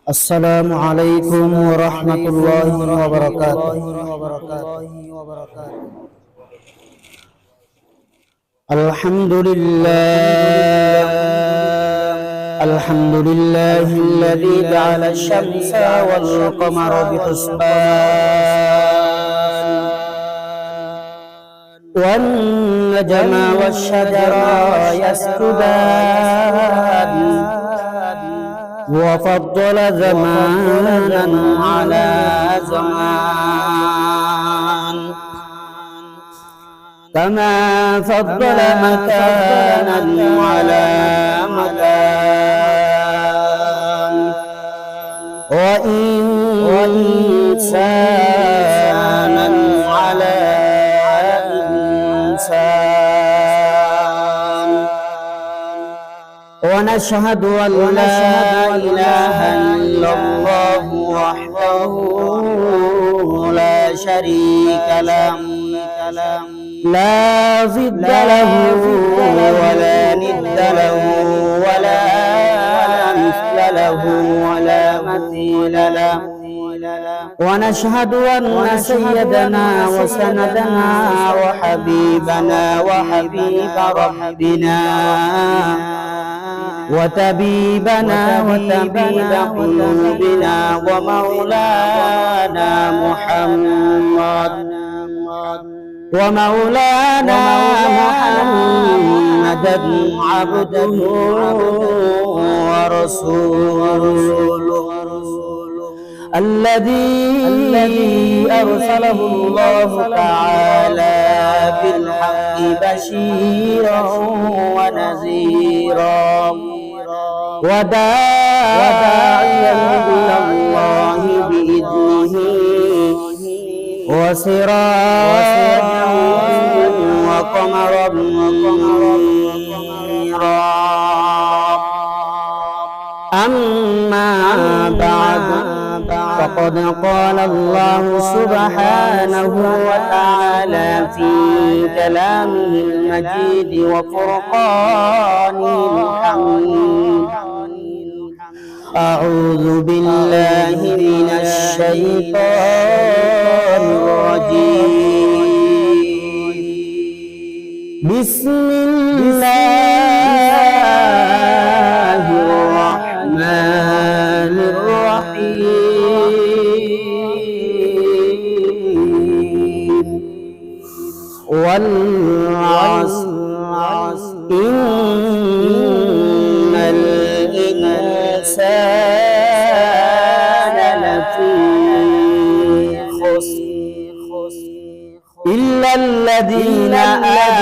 السلام عليكم ورحمة الله وبركاته. الحمد لله الذي جعل الشمس والقمر بحسبان والنجم والشجر يسجدان وفضل زمانا على زمان كما فضل مكانا على مكان وإنسانا على إنسان ونشهد أن لا إله إلا الله وحده لا شريك له لا ضد له ولا ند له ولا مثل له ولا مثيل له ونشهد أن سيدنا وسندنا وحبيبنا وحبيب ربنا وطبيبنا وطبيب قلوبنا ومولانا محمد عبده ورسوله الذي أرسله الله تعالى بالحق بشيرا ونذيرا وداعيا إلى الله بإذنه وسراجا وقمرا منيرا أما بعد فقد قال الله سبحانه وتعالى في كلامه المجيد وفرقانه الحميد أعوذ بالله من الشيطان الرجيم بسم الله الرحمن الرحيم والعصر إن الإنسان لفي خسر إلا الذين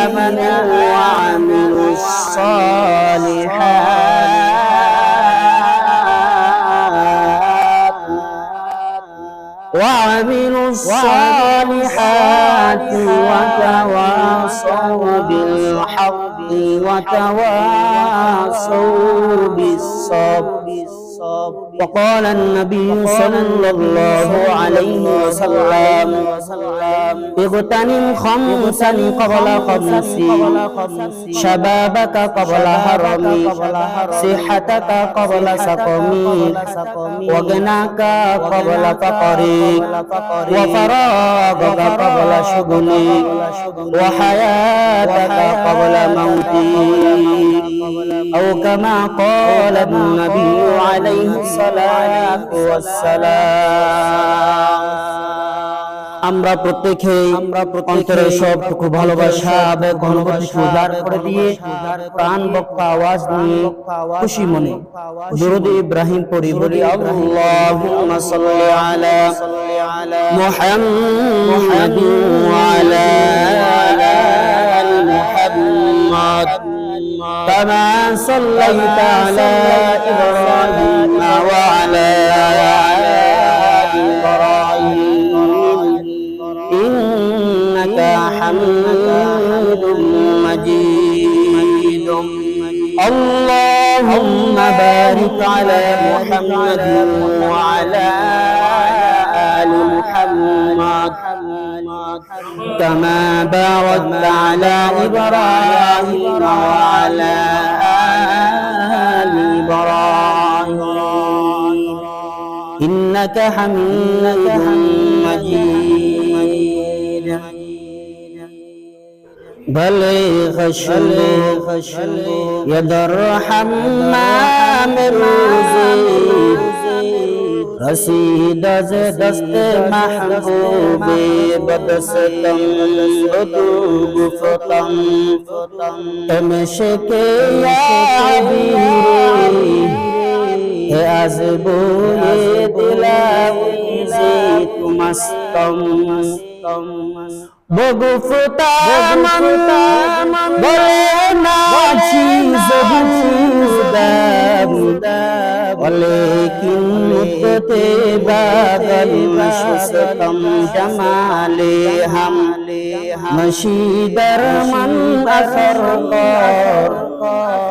آمنوا وعملوا الصالحات وتواصوا بالحق وتواصوا بالصبر. وقال النبي صلى الله عليه وسلم اغتنم خمسا قبل خمس شبابك قبل هرمك صحتك قبل سقمك وغناك قبل فقرك وفراغك قبل شغلك وحياتك قبل موتك أو كما قال النبي عليه الصلاة والسلام আমরা প্রত্যেকেই অন্তরের সবটুকু ভালোবাসা আবেগ অনুভূতি উজাড় করে দিয়ে প্রাণ বক্তা আওয়াজ নিয়ে খুশি মনে দুরূদ ইব্রাহিম পড়ি বলি আল্লাহুম্মা সাল্লি আলা মুহাম্মাদ ওয়া আলা আলি মুহাম্মাদ কামা সাল্লাইতা আলা ইব্রাহিম ওয়া আলা حميد مجيد اللهم بارك على محمد وعلى آل محمد كما باركت على إبراهيم وعلى إنك حميد مجيد بلغ الشلو يدر حمام الروزي رسید از دست محبوب بدستم بدو گفتم تمشک یا عبیری از بوی دلاویزی تو مستم بگفتم بله نا چیز بودم ولیکن مدت بغل شستم جمالی هم مشیدر من اثر کار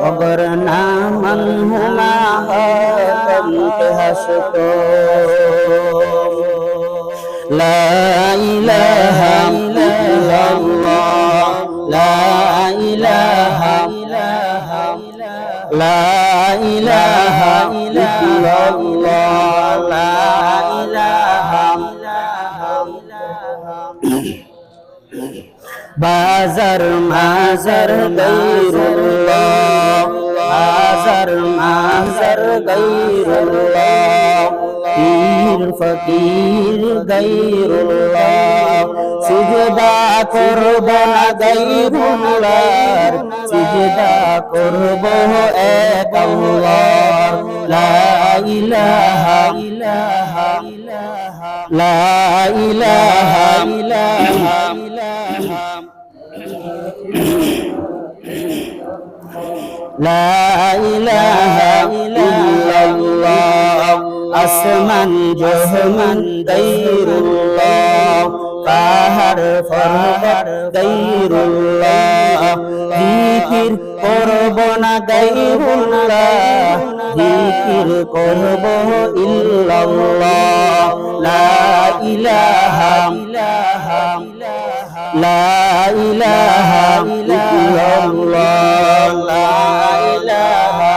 وگرنا من هما خاتم که هستو لا إله إلا الله لا إله لا إله إلا الله لا إله بازر مازر غير الله بازر مازر غير الله পীর ফকির গায়রুল্লাহ সিজদা করব না গায়রুল্লাহ সিজদা করব এক আল্লাহ লা ইলাহা ইল্লাল্লাহ লা ইলাহা ইল্লাল্লাহ لا إله إلا الله আসমান জহমান গায়রুল্লাহ পাহাড় পর্বত গায়রুল্লাহ জিকির করব না গায়রুল্লাহ জিকির করব ইল্লাল্লাহ লা ইলাহা লা ইলাহা ইল্লাল্লাহ লা ইলাহা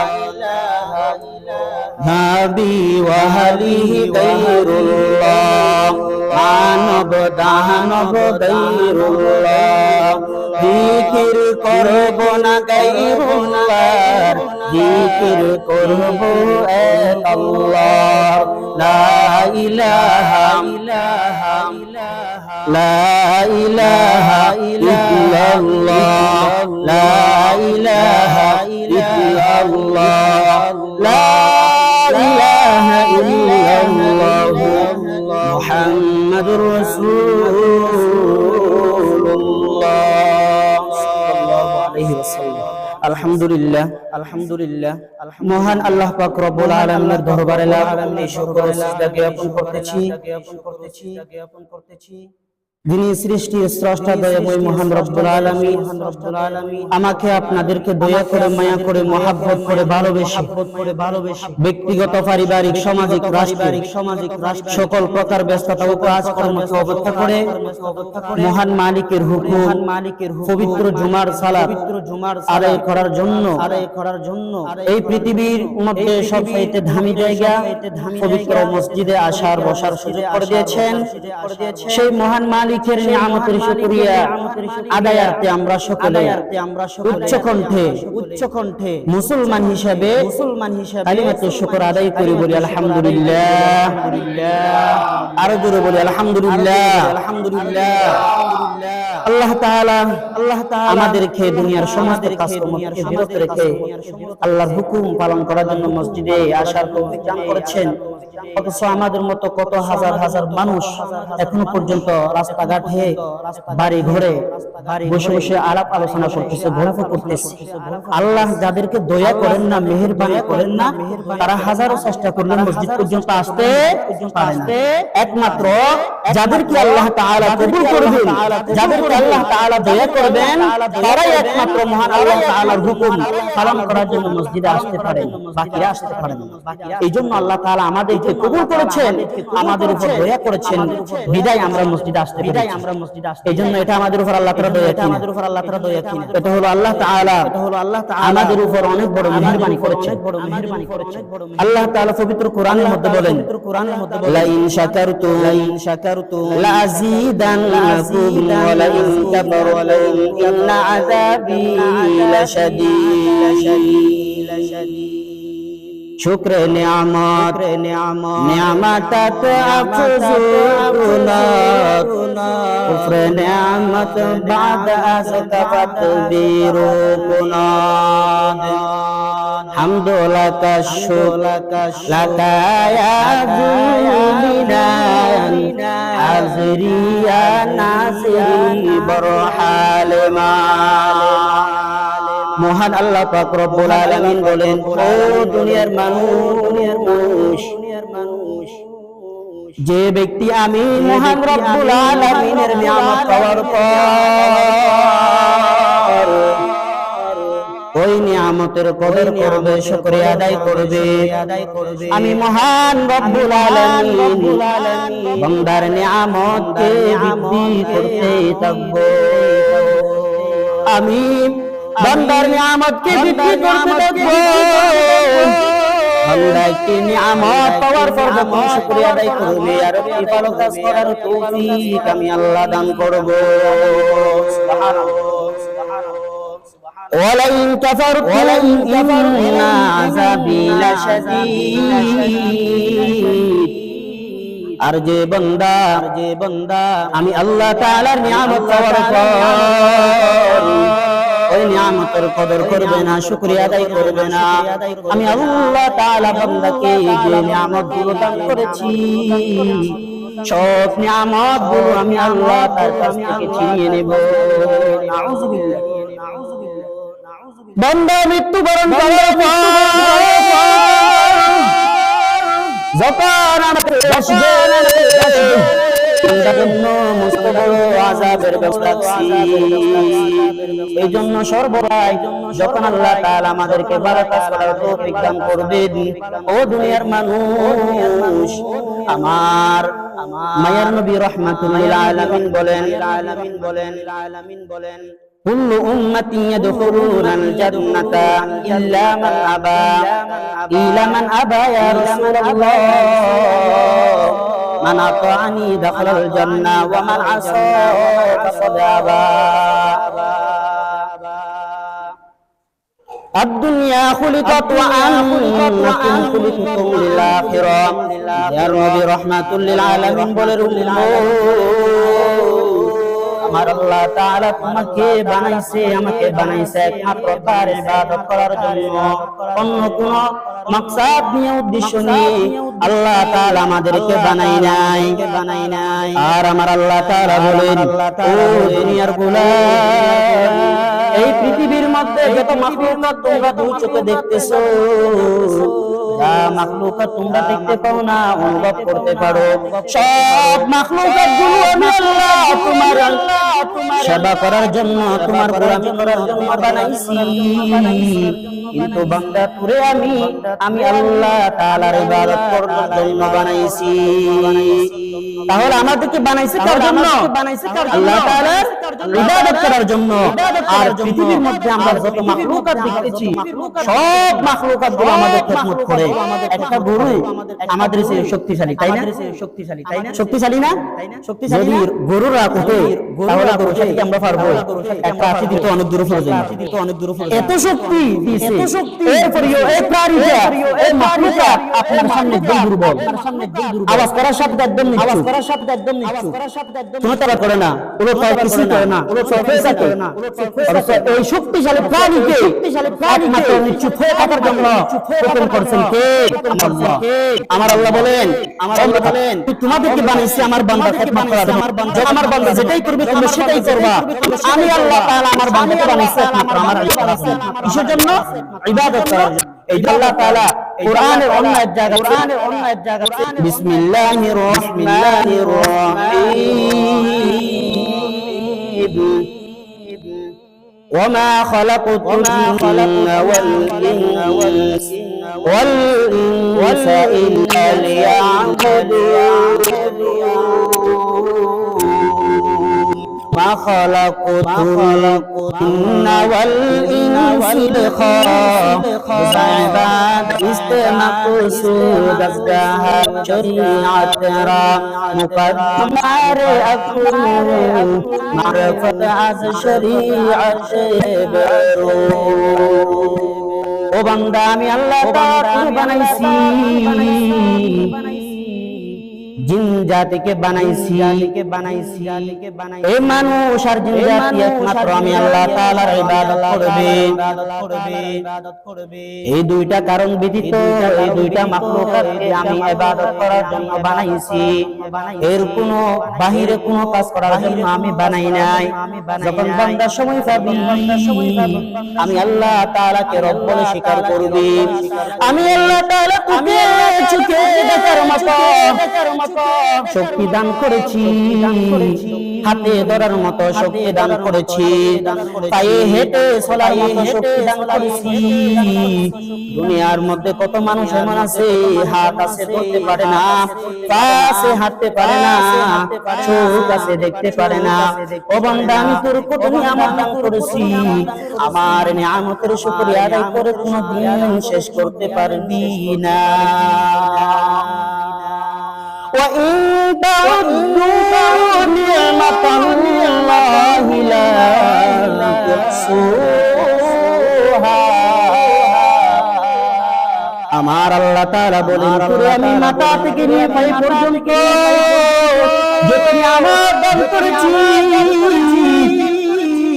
নবী ওয়ালিহি গায়রুল্লাহ মানব দানব গায়রুল্লাহ জিকির করব না গায়রুল্লাহ জিকির করব এক আল্লাহ লা ইলাহা লা ইলাহা ইল্লাল্লাহ লা ইলাহা ইল্লাল্লাহ লা ইলাহা ইল্লাল্লাহ মুহাম্মাদুর রাসূলুল্লাহ সাল্লাল্লাহু আলাইহি ওয়াসাল্লাম আলহামদুলিল্লাহ মহান আল্লাহ পাক রব্বুল আলামিনের দরবারে লাখ কোটি শুকর ও সিজদা জ্ঞাপন করতেছি যিনি সৃষ্টির স্রষ্টা দয়াময় মহান রব্বুল আলামিন আমাকে আপনাদেরকে দয়া করে মায়া করে মহব্বত করে ভালোবেসে ব্যক্তিগত পারিবারিক সামাজিক রাষ্ট্রিক সকল প্রকার ব্যস্ততা ও কাজকর্মকে অবজ্ঞা করে মহান মালিকের হুকুম পবিত্র জুমার সালাত আদায় করার জন্য এই পৃথিবীর মধ্যে সবচেয়ে দামি জায়গা পবিত্র মসজিদে আসার বসার সুযোগ করে দিয়েছেন সেই মহান মালিকের নিয়ামতের শুকরিয়া আদায়ার্থে আমরা সকলে উচ্চ কণ্ঠে মুসলমান হিসেবে কালিমাতুশ শুকর আদায় করি বলি আলহামদুলিল্লাহ আরো জোরে বলি আলহামদুলিল্লাহ আল্লাহ তাআলা আমাদেরকে দুনিয়ার সমস্ত কাজকর্ম থেকে বিরত রেখে আল্লাহর হুকুম পালন করার জন্য মসজিদে আসার তৌফিক দান করেছেন অথচ আমাদের মতো কত হাজার হাজার মানুষ এখনো পর্যন্ত রাস্তাঘাটে বাড়ি ঘরে বসে বসে আলাপ আলোচনা করতেছে গল্প করতেছে আল্লাহ যাদেরকে দয়া করেন না মেহেরবানি করেন না তারা হাজারো চেষ্টা করলে মসজিদ পর্যন্ত আসতে পারে না একমাত্র যাদেরকে আল্লাহ তাআলা কবুল করবেন যাদেরকে আল্লাহ তাআলা দয়া করবেন তারাই একমাত্র মহান আল্লাহ তাআলার হুকুম পালন করার জন্য মসজিদে আসতে পারেন, বাকিরা আসতে পারেন না। এইজন্য আল্লাহ তাআলা আমাদেরকে কবুল করেছেন, আমাদের উপর দয়া করেছেন, বিদায় আমরা মসজিদে আসতে পারি। এইজন্য এটা আমাদের উপর আল্লাহ তাআলা দয়া কিনা, এটা হলো আল্লাহ তাআলা আমাদের উপর অনেক বড় মেহেরবানি করেছেন। আল্লাহ তাআলা পবিত্র কোরআনের মধ্যে বলেন, লা ইন শাকারতুম লা আযীদান্নাকুম ওয়া লা ইন কাফারতুম ইন্না আযাবী লাশাদীদ। শুকরে নিয়ামত নিয়ামত আফজুনা কুফরে নিয়ামত বাদ আজ তাকবীরু কুনাদ হামদু লাকা শুকর লাকা ইয়া যুলিনান হাজরিয়া নাসিরি বরহালমা। মহান আল্লাহ পাক রব্বুল আলামিন বলেন, ও দুনিয়ার মানুষ, যে ব্যক্তি আমি মহান রব্বুল আলামিনের নিয়ামত পাওয়ার পর ওই নিয়ামতের কদর করবে, শুকরিয়া আদায় করবে, আমি মহান রব্বুল আলামিন বান্দার নিয়ামতকে বৃদ্ধি করতে থাকব। আমি বান্দার নিয়ামতকে বৃদ্ধি করতে থাকব। বান্দা একটি নিয়ামত পাওয়ার পর যখন শুকরিয়া আদায় করবে আর একটি ভালো কাজ করার তৌফিক আমি আল্লাহ দান করব। ওয়া ইন কাফারতুম ইন্না আযাবী লাশাদীদ। আর যে বান্দা আমি আল্লাহ তাআলার নিয়ামত পাওয়ার পর ওই নিয়ামতের কদর করবে না, শুকরিয়া আদায় করবে না, আমি আল্লাহ তাআলা বান্দাকে যে নিয়ামতগুলো দান করেছি সব নিয়ামতগুলো আমি আল্লাহ তার কাছ থেকে ছিনিয়ে নেব। নাউযুবিল্লাহ। বান্দা মৃত্যুবরণ করার পর যখন আমাকে আসবে এই জন্য সর্বদাই যখন আল্লাহ তাআলা আমাদেরকে ভালো কাজ করার তৌফিক দান করবেন, ও দুনিয়ার মানুষ, আমার মায়ার নবী রাহমাতুল লিল আলামিন বলেন কুল্লু উম্মতি ইয়াদখুলুনাল জান্নাতা ইল্লা মান আবা ইয়া রাসূলুল্লাহ মান আতাআনি দাখালাল জান্নাহ ওয়া মান আসা ফাকাদ আবা। আদ-দুনিয়া খুলিকাত ওয়া আনতুম খুলিকতুম লিল আখিরাহ। ইয়া নবী রাহমাতুল লিল আলামিন বলেন, আমার আল্লাহ তাআলা তোমাকে বানাইছে, আমাকে বানাইছে একমাত্র তার ইবাদত করার জন্য, অন্য কোন মাকসাদ নিয়ে উদ্দেশ্য নিয়ে আল্লাহ তাআলা আমাদেরকে বানাই নাই। আর আমার আল্লাহ তাআলা বলেন, ও দুনিয়ার গোলাম, এই পৃথিবীর মধ্যে যত মাখলুকাত তোমরা দুই চোখে দেখতেছো, যা মাখলুকাত তোমরা দেখতে পাও না, অনুভব করতে পারো, সব মাখলুকাত গুলো আমি আল্লাহ তোমার সেবা করার জন্য, তোমার গোলামি করার জন্য বানাইছি। কিন্তু বান্দা তোরে আমি আল্লাহ তাআলার ইবাদত করার জন্য বানাইছি। তাহলে আমাদেরকে বানাইছে কার জন্য? আল্লাহ তাআলার ইবাদত করার জন্য। আর পৃথিবীর মধ্যে আমরা যত মাখলুকাত দেখতেছি সব মাখলুকাত গুলো আমাদের খেদমত করে। একটা গরু আমাদের চেয়ে শক্তিশালী, তাই না? শক্তিশালী না? যদি গরুরা ওঠে তাহলে গরুর সাথে আমরা পারবো একটা আছি দিতে অনেক দূরে চলে যায়। এত শক্তি দিয়েছে, এরপরেও এই প্রাণীটা এই মাখলুকাত আপনার সামনে একদম দুর্বল, আওয়াজ করার শব্দ একদম নিচু, শুনতে করে না, ওরা তাই কিছু করে না, ওরা ফেস করে না। এই শক্তিশালী প্রাণীকে একমাত্র নিচু হয়ে থাকার জন্য হুকুম করছেন কে? আল্লাহ। আমার আল্লাহ বলেন, তোমাদেরকে বানাইছি আমার বান্দার খেদমত করার জন্য, আমার বান্দা যেটাই করবে তুমি সেটাই করবা। আমি আল্লাহ তাআলা আমার বান্দাকে বানাইছি একমাত্র আমার ইবাদত কিসের জন্য? ইবাদত করার জন্য। এই আল্লাহ তাআলা কোরআনের অন্য এক জায়গায় বিসমিল্লাহির রহমানির রহিম وما خلقت الجن والإنس إلا ليعبدون ما خلقت الجن والإنس لخالق مقصود أصدها شريعة مقدمة أكل معرفة عز شريعة برو ও বান্দা আমি আল্লাহ তাআলা বানাইছি জিন জাতিকে বানাইছি এই মানুষ আর জিন জাতি একমাত্র আমি আল্লাহ তাআলার ইবাদত করবে এই দুইটা কারণ ব্যতীত এই দুইটা মাখলুকাতকে আমি ইবাদত করার জন্য বানাইছি এর কোনো বাহিরে কোনো কাজ করার জন্য আমি বানাই নাই যখন বান্দা সময় পাবি আমি আল্লাহ তাআলাকে রব বলে স্বীকার করবি আমি আল্লাহ তাআলা তোকে চোখে দেখার মতো শক্তি দান করেছি হাতে ধরার মতো শক্তি দান করেছি পায়ে হেঁটে চলার মতো শক্তি দান করেছি দুনিয়ার মধ্যে কত মানুষ এমন আছে হাত আছে ধরতে পারে না পা আছে হাঁটতে পারে না চোখ আছে দেখতে পারে না ও বান্দা আমি তোর কত নিয়ামত দান করেছি আমার নিয়ামতের শুকরিয়া আদায় করে কোনদিন শেষ করতে পারবি না وَإِن تَعُدُّوا نِعْمَةَ اللَّهِ لَا تُحْصُوهَا আমার আল্লাহ তাআলা বলেন তোরে আমি মাথা থেকে নিয়ে পাই পর্যন্ত যত নিয়ামত দান করেছি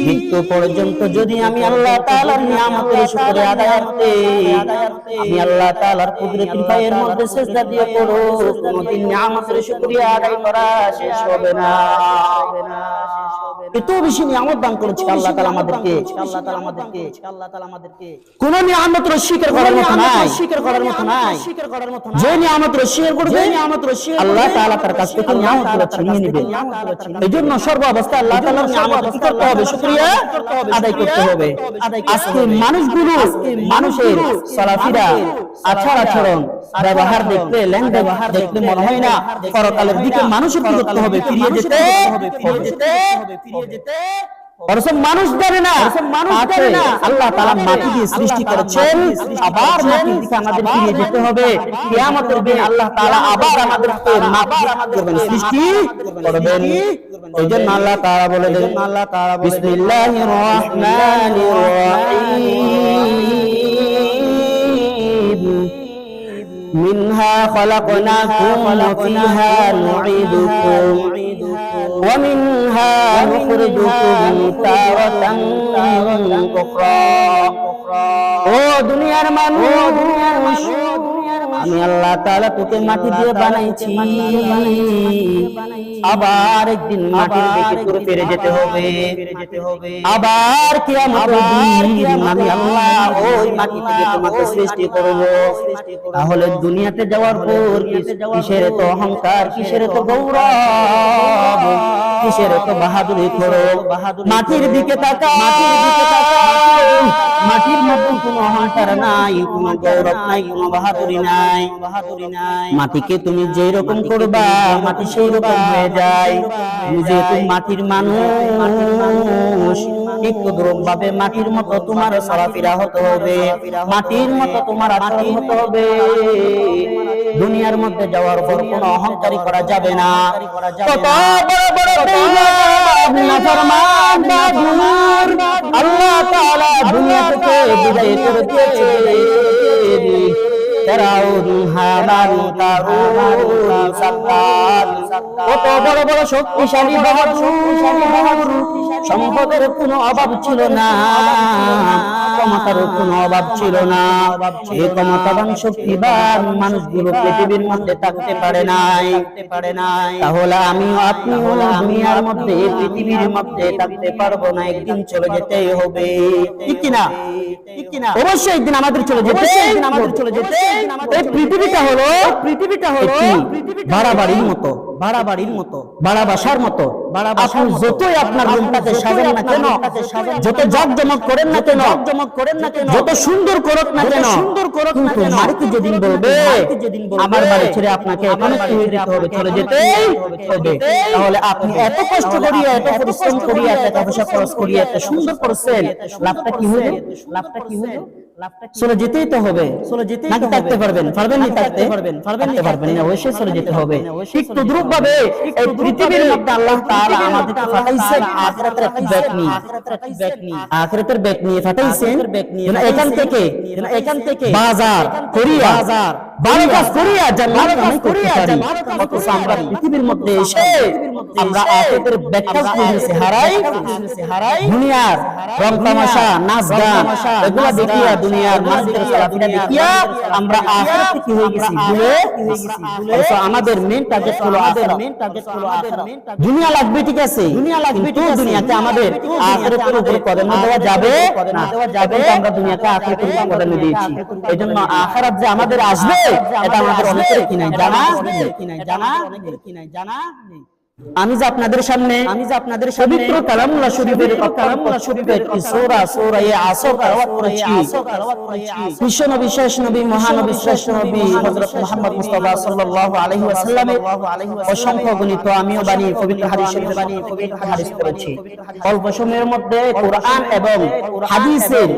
মৃত্যু পর্যন্ত যদি আমি আল্লাহ তাআলার নিয়ামতের শুকরিয়া আদায় করতে আমি আল্লাহ তাআলার কুদরতের পায়ের মধ্যে সিজদা দিয়ে পড়ো কোনদিন নিয়ামতের শুকরিয়া আদায় করা শেষ হবে না এত বেশি নিয়ামত দান করেছে আল্লাহ তাআলা আমাদেরকে কোন নিয়ামতের স্বীকার করার মতো নাই যে নিয়ামতের স্বীকার করবে আল্লাহ তাআলা তার কাছ থেকে নিয়ামতগুলো ছিনিয়ে নেবে এইজন্য সর্ব অবস্থায় আল্লাহ তাআলার নিয়ামত কি করতে হবে শুকরিয়া আদায় করতে হবে আজকে মানুষগুলো মানুষের চলাফেরা আচরণ ব্যবহার দেখলে লেন ব্যবহার দেখলে মনে হয় না পরকালের দিকে মানুষের কি করতে হবে ফিরিয়ে যেতে মানুষ জানে না আল্লাহ তাআলা মাটি দিয়ে সৃষ্টি করেছেন আবার মাটির দিকে আমাদের ফিরে যেতে হবে কিয়ামতের দিন আল্লাহ তাআলা আবার আমাদেরকে করবেন সৃষ্টি করবেন ওইজন্য আল্লাহ তাআলা বলে দেন বিসমিল্লাহির রহমানির রহিম মিনহা খলাকনাকুম ওয়া ফিহা নুঈদুকুম ومنها نخرجكم تارة أخرى ও দুনিয়ার মানুষ আমি আল্লাহ তাআলা তোকে মাটি দিয়ে বানাইছি আবার একদিন মাটির দিকে তোর ফিরে যেতে হবে আবার কিয়ামতের দিন আমি আল্লাহ ওই মাটি থেকে তোমাকে সৃষ্টি করব তাহলে দুনিয়াতে যাওয়ার পর কিসের তো অহংকার কিসের তো গৌরব কিসের তো বাহাদুরি করো মাটির দিকে তাকাও মাটির মধ্যে কোনো অহংকার নাই কোনো গৌরব নাই কোনো বাহাদুরি নাই মাটিকে তুমি যেই রকম করবা মাটি সেই রকম হয়ে যায় তুমি যেহেতু মাটির মানুষ একটু ভাবে মাটির মতো তোমার চলাফেরা হতে হবে মাটির মতো তোমার আচরণ হতে হবে দুনিয়ার মধ্যে যাওয়ার পর কোনো অহংকারী করা যাবে না কত বড় নাফরমান বাদুর আল্লাহ তাআলা দুনিয়া থেকে বিদায় করে দিয়েছে ফিরআউন হামান কারুন সাদ্দাত কত বড় শক্তিশালী বাহাদুর সম্পদের কোনো অভাব ছিল না ক্ষমতার কোনো অভাব ছিল না এই ক্ষমতাবান শক্তিবান মানুষগুলো পৃথিবীর মধ্যে থাকতে পারে নাই তাহলে আমি আপনি দুনিয়ার মধ্যে পৃথিবীর মধ্যে থাকতে পারবো না একদিন চলে যেতেই হবে ঠিক কি না অবশ্যই একদিন আমাদের চলে যেতে এই পৃথিবীটা হলো বাড়াবাড়ির মতো, বাড়া বাসার মতো। আপনি যতই আপনার রুমটাকে সাজান না কেন, যত জাঁকজমক করেন না কেন, যত সুন্দর করুক না কেন, কিন্তু মালিক যেদিন বলবে আমার বাড়ি ছেড়ে আপনাকে এখানে যেতে হবে, চলে যেতেই হবে, তাহলে আপনি এত কষ্ট করিয়া, এত পরিশ্রম করিয়া, টাকা পয়সা খরচ করিয়া একটা সুন্দর করছেন, লাভটা কি হলো? চলে যেতেই তো হবে। নাকি থাকতে পারবেন? পারবেন না, অবশ্যই চলে যেতে হবে। ঠিক তদ্রুপ ভাবে এই পৃথিবীর মধ্যে আল্লাহ তাআলা আমাদেরকে পাঠাইছেন আখিরাতের একটা ব্যাগ নিয়ে, আখিরাতের ব্যাগ নিয়ে পাঠাইছেন। এখান থেকে বাজার করিয়া, ভালো কাজ করিয়া জান্নাত কামাই করতে পারি। অথচ আমরা পৃথিবীর মধ্যে এসে আমরা আখিরাতের ব্যাগটা হারাই, দুনিয়ার রং তামাশা, নাচ গান এগুলা দেখিয়া, দুনিয়ার মানুষের চলাফেরা দেখিয়া আমরা আখিরাতে কি হয়ে গেছি, ভুলে। অথচ আমাদের মেইন টার্গেট হলো আখিরাত। দুনিয়া লাগবে, ঠিক আছে, কিন্তু দুনিয়াতে আমাদের আখিরাতের উপর প্রাধান্য দেওয়া যাবে না। আমরা দুনিয়াকে আখিরাতের উপর প্রাধান্য দিয়েছি। এজন্য আখিরাত যে আমাদের আসবে এটা আমাদের অনেকের কি নাই জানা। আমি যে আপনাদের সামনে পবিত্র কালামুল্লাহ শরীফের সূরা আসর তেলাওয়াত করেছি। বিশ্বনবী, শেষ নবী, মহানবী, শ্রেষ্ঠ নবী হযরত মুহাম্মদ মুস্তাফা সাল্লাল্লাহু আলাইহি ওয়াসাল্লামের অসংখ্য গণিত আমিও বাণী পবিত্র হাদিস করেছি। অল্প সময়ের মধ্যে কোরআন এবং হাদিসের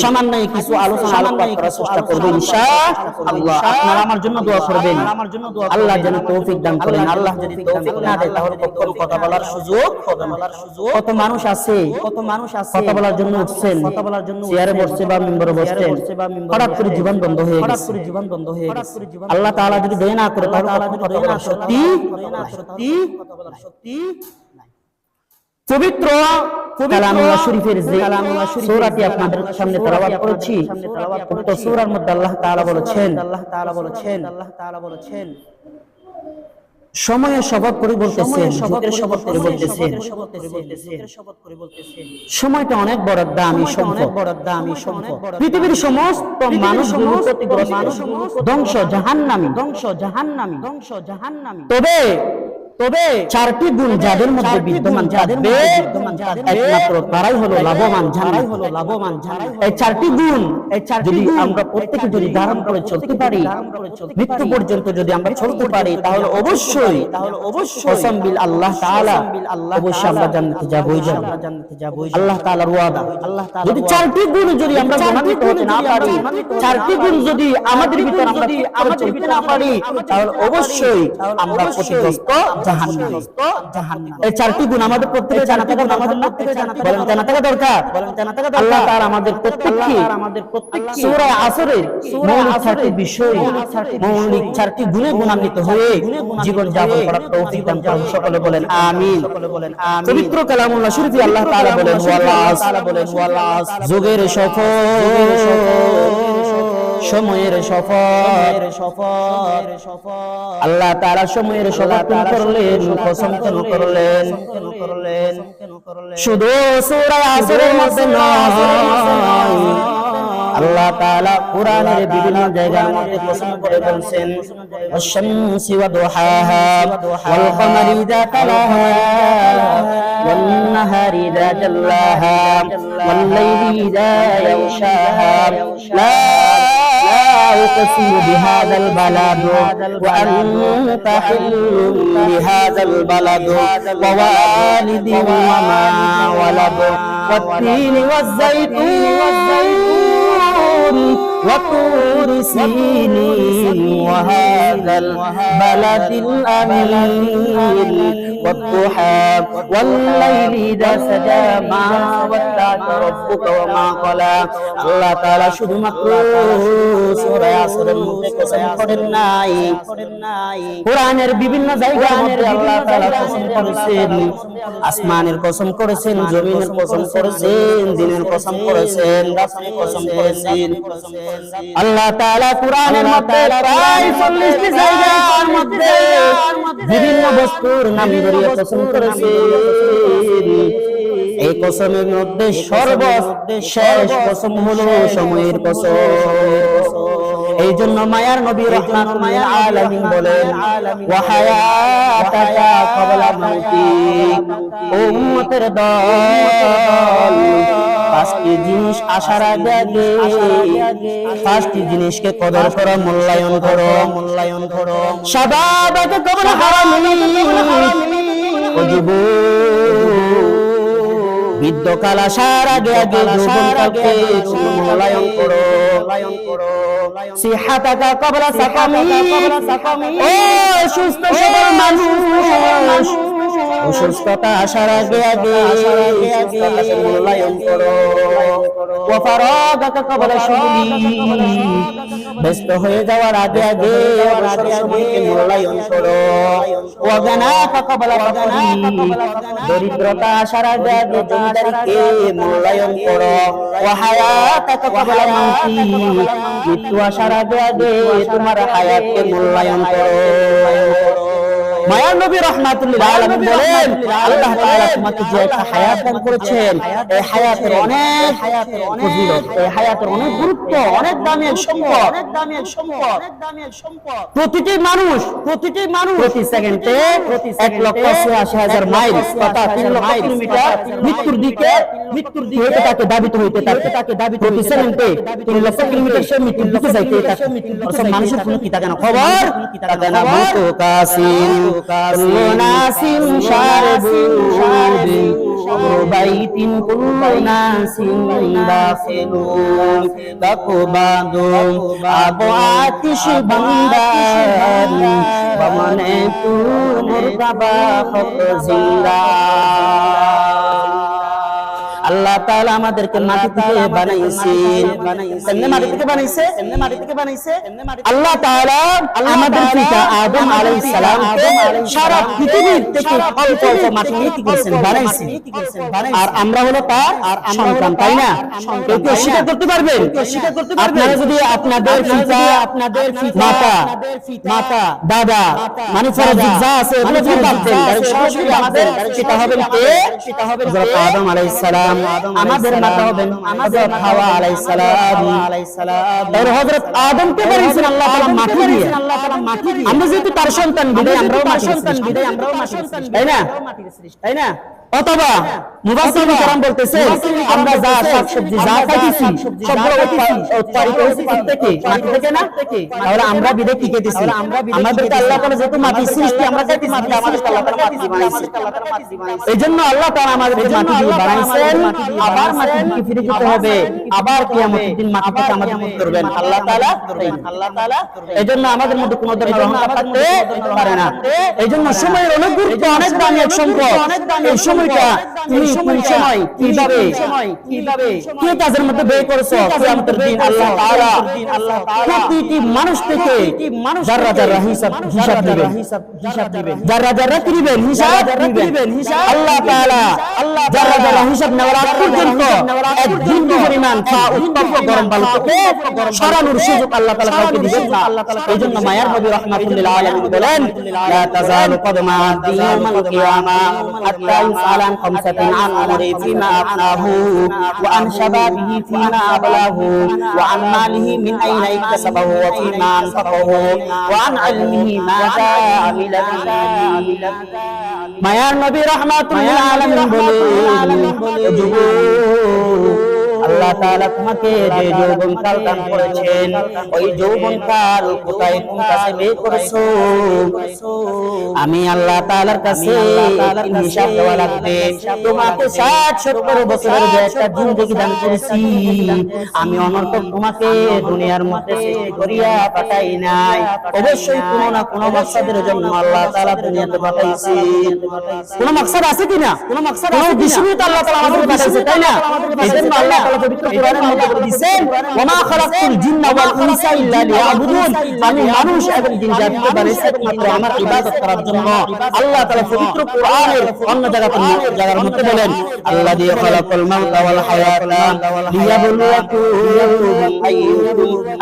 সামান্য কিছু আলোচনা করার চেষ্টা করব ইনশাআল্লাহ। আপনারা আমার জন্য দোয়া করবেন, আল্লাহ যেন তৌফিক দান করেন। আল্লাহ যদি তৌফিক না দেয় তাহলে কখনো কথা বলার সুযোগ। কত মানুষ আছে কথা বলার জন্য উঠছেন, চেয়ারে বসছে বা মিম্বরে বসছেন, হঠাৎ করে জীবন বন্ধ হয়ে গেছে। আল্লাহ তাআলা যদি দয়া না করে তাহলে কথা বলার সত্যি পবিত্র কালামুল্লাহ শরীফের যে সূরাটি আপনাদের সামনে তেলাওয়াত করেছি, উক্ত সূরার মধ্যে আল্লাহ তাআলা বলেছেন সময়ের শপথ করে বলতেছেন, যুগের শপথ করে বলতেছেন, সময়টা অনেক বড় দামি সম্পদ। পৃথিবীর সমস্ত মানুষগুলো ক্ষতিগ্রস্ত, ধ্বংস জাহান্নামী। তবে চারটি গুণ যাদের মধ্যে বিদ্যমান থাকবে একমাত্র তারাই হলো লাভবান জান্নাত। এই চারটি গুণ যদি আমরা প্রত্যেকে যদি ধারণ করে চলতে পারি, মৃত্যু পর্যন্ত যদি আমরা চলতে পারি, তাহলে অবশ্যই কসম বিল আল্লাহ তাআলা অবশ্যই আমরা জান্নাতে যাবই যাব। আল্লাহ তাআলার ওয়াদা। যদি চারটি গুণ যদি আমরা প্রমাণিত হতে না পারি, চারটি গুণ যদি আমাদের ভিতরে আমরা চলতে না পারি, তাহলে অবশ্যই আমরা ক্ষতিগ্রস্ত জাহান্নামী। এই চারটি গুণ আমাদের প্রত্যেকের জানা থাকা দরকার। আল্লাহ তাআলা আমাদের প্রত্যেককে সূরা আসরের মৌলিক চারটি বিষয়, মৌলিক চারটি গুণে গুণান্বিত হয়ে জীবন যাপন করার তৌফিক দান করুন। সকলে বলেন আমিন। পবিত্র কালামুল্লাহ শরীফে আল্লাহ তাআলা বলেন ওয়ালাস, যুগের সফর, সময়ের সফর। আল্লাহ তাআলা সময়ের শপথ করলেন, কসম করলেন। শুধু সূরা আসরের মধ্যে নয়, আল্লাহ তাআলা কোরআনের বিভিন্ন জায়গার মধ্যে কসম করে বলছেন, ওয়াশ-শামসি ওয়া দুহাহা ওয়াল কমারি ইযা তালাহা ওয়ান নাহারি ইযা জাল্লাহা ওয়াল লাইলি ইযা ইয়াগশাহা লা أقسم بهذا البلد وأنت حل بهذا البلد ووالد وما ولد والتين والزيتون وطور سينين وهذا البلد الأمين والضحى والليل إذا سجى ما ودعك ربك وما قلى। আল্লাহ তাআলা শুধুমাত্র সূরা আসরের মধ্যে কসম করেন নাই, কোরআনের বিভিন্ন জায়গার মধ্যে আল্লাহ তাআলা কসম করেছেন। আসমানের কসম করেছেন, জমিনের কসম করেছেন, দিনের কসম করেছেন, রাতের কসম করেছেন। আল্লাহ তাআলা কোরআনের মধ্যে প্রায় 40টি জায়গার মধ্যে বিভিন্ন বস্তুর নাম ধরে কসম করেছেন। এই কসমের মধ্যে সর্বশেষ কসম হলো সময়ের কসম। এই জন্য মায়ার নবী রাহমাতুল লিল আলামিন বলেন ওয়া হায়াতাকা ক্বাবলা মাউতিক। ও উম্মতের দল, পাঁচটি জিনিস আসার আগে আগে পাঁচটি জিনিসকে কদর করো, মূল্যায়ন করো। শাবাবাকে ক্বাবলা হারামি, ও যুবক, বৃদ্ধকাল আসার আগে আগে যৌবনকালকে মূল্যায়ন করো। সিহাতাকা ক্বাবলা সাকামি, ও সুস্থ সবল মানুষ, অসুস্থতা আসার আগে আগে সুস্থতাকে মূল্যায়ন করো। ওয়া ফারাগাকা ক্বাবলা শুগলি, ব্যস্ত হয়ে যাওয়ার আগে আগে সময়কে মূল্যায়ন করো। ওয়া গানাকা ক্বাবলা ফাকরি, দরিদ্রতা আসার আগে আগে জমিদারিকে মূল্যায়ন করো। ওয়া হায়াতাকা ক্বাবলা মাউতিক, মৃত্যু আসার আগে আগে তোমার হায়াতকে মূল্যায়ন করো। মায়ার নবী রাহমাতুল লিল আলামিন বলেন আল্লাহ তাআলা তোমাকে যে একটা হায়াত দান করেছেন, এই হায়াতের অনেক ফজিলত, এই হায়াতের অনেক গুরুত্ব, অনেক দামি এক সম্পদ। প্রতিটি মানুষ প্রতি সেকেন্ডে 1,86,000 মাইল তথা 3 লক্ষ কিলোমিটার মৃত্যুর দিকে হইতে থাকে, দাবিত হইতে থাকে। প্রতি সেকেন্ডে 3 লক্ষ কিলোমিটার সে মৃত্যুর দিকে যাইতে থাকে। অথচ মানুষের কোনো কি থাকে না খবর, থাকে না মতো কাসিন কুল্লু নাসিন শারবুন বাইতিন কুল্লু নাসিন দাখিলুন তাকবাদুম আবু আতিশ বান্দার বমনে তু মুরতাবা হক জিন্দা। আল্লাহ তাআলা আমাদেরকে মাটি থেকে বানাইছেন। মাটি থেকে বানাইছে আল্লাহ তাআলা আমাদের পিতা আদম আলাইহিস সালামকে সারা পৃথিবীর থেকে অল্প অল্প মাটি নিয়ে কি করেছেন, বানাইছেন। আর আমরা হলো তার সন্তান, তাই না? কেউ কি স্বীকার করতে পারবেন? আপনারা যদি আপনাদের পিতা মাতা দাদা মানে ফরজিক যা আছে এগুলো যদি ভাবতেন, সরাসরি আমাদের পিতা হবেন কে? হযরত আদম আলাইহিস সালাম। আমাদের মাতা হবেন হযরত হাওয়া আলাইহিস সালাম। তাহলে হযরত আদমকে বানিয়েছেন আল্লাহ তাআলা মাটি দিয়ে। আমরা যেহেতু তার সন্তান বিধায় আমরাও মাটি, তাই না? অথবা মুফাসসিরিন কেরাম বলতেছে আমরা যা শাকসবজি যা খাইতেছি সবগুলো উৎপাদিত হয়েছে থেকে মাটি থেকে না? তাহলে আমরা বিধে কি খেতেছি? আমাদেরকে আল্লাহ তাআলা যেহেতু মাটি সৃষ্টি আমরা খাইতেছি, আমাদের আল্লাহ তাআলা মাটি বানাইছেন। এইজন্য আল্লাহ তাআলা আমাদেরকে মাটি দিয়ে বানাইছেন, আবার মাটি থেকে ফিরে যেতে হবে, আবার কিয়ামতের দিন মাটি থেকে আমাদের মুক্ত করবেন আল্লাহ তাআলা। এইজন্য আমাদের মধ্যে কোনো ধরনের অহংকার থাকতে পারে না। এইজন্য সময়ের অনেক গুরুত্ব, অনেক দামি এক সম্পদ। এই সময়টা তুমি কোন সময় কিভাবে কি কাজের মধ্যে ব্যয় করেছো কিয়ামতের দিন আল্লাহ তাআলা প্রতিটি মানুষ থেকে যারা যারা হিসাব দিবেন, যারা যারা কি দিবেন, হিসাব দিবেন। আল্লাহ তাআলা যারা যারা হিসাব নেওয়ার আগ পর্যন্ত এক বিন্দু পরিমাণ পা উত্তপ্ত গরম বালুতে সরানোর সুযোগ আল্লাহ তাআলা কাউকে দিবেন না। এইজন্য মায়ার নবী রাহমাতুল লিল আলামিন বলেন লা তাযালু কদমা ইয়াউমাল কিয়ামা হাত্তা ইসআলান খামসাতিন আন আমরি ফিমা আফনাহু ওয়া আন শাবাবিহি ফিমা আবলাহু ওয়া আন মালিহি মিন আইনা ইকতাসাবাহু ওয়া ফিমা আনফাকাহু ওয়া আন ইলমিহি মাযা আমিলা বিহি। মায়ার নবী রাহমাতুল লিল আলামিন বলেন আল্লাহ তাআলা তোমাকে যে যৌবনকাল দান করেছেন, ওই যৌবনকাল কোথায় কোন কাছে ব্যয় করেছো? আমি আল্লাহ তাআলার কাছে হিসাব দেওয়া লাগবে। তোমাকে 60-70 বছরের যে একটা জিন্দেগি দান করেছি, আমি অনর্থক তোমাকে দুনিয়ার মধ্যে সৃষ্টি করিয়া পাঠাই নাই। অবশ্যই কোনো না কোনো মাকসাদের জন্য আল্লাহ তাআলা দুনিয়াতে পাঠাইছে। কোনো মাকসাদ আছে কিনা? কোনো মাকসাদ আছে বিষ্ণু আল্লাহ তাআলা আমাদের পাঠাইছে, তাই না? এজন্য আল্লাহ তাআলা পবিত্র কোরআনের মধ্যে বলে দিয়েছেন ওয়া মা খালাকতুল জিন্না ওয়াল ইনসা ইল্লা লিয়াবুদুন, আমি মানুষ এবং জিন জাতিকে বানিয়েছি একমাত্র আমার ইবাদত করার জন্য। আল্লাহ তাআলা পবিত্র কোরআনের অন্য জায়গার মধ্যে বলেন আল্লাযী খালাকাল মাউতা ওয়াল হায়াতা লিয়াবলুয়াকুম আইয়ুকুম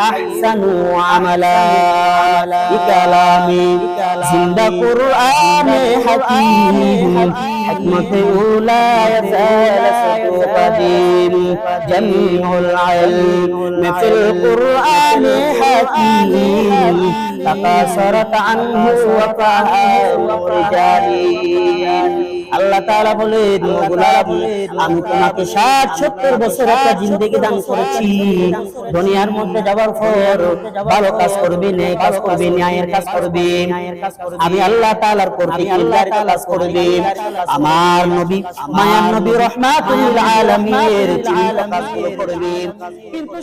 আহসানু আমালা ইকালামি জিন্দা কুরআনে হাকিম হিকমতে উলা ইয়াসালাসু কাদিম জামিউল ইলম ফিল কুরআনে হাকিম তাকাসারাত আনহু ওয়া ফাহামু রিজালিন। আল্লাহ তাআলা বলেন, গোলাম, আমি তোমাকে 60-70 বছর একটা জিন্দেগি দান করেছি। দুনিয়ার মধ্যে যাওয়ার পর ভালো কাজ করবে, নেক কাজ করবে, ন্যায়ের কাজ করবে, আমি আল্লাহ তাআলার কর্তৃক নির্ধারিত কাজ করবে, আমার নবী মায়ার নবী রাহমাতুল লিল আলামিনের চিন্তা কাজ করবে। কিন্তু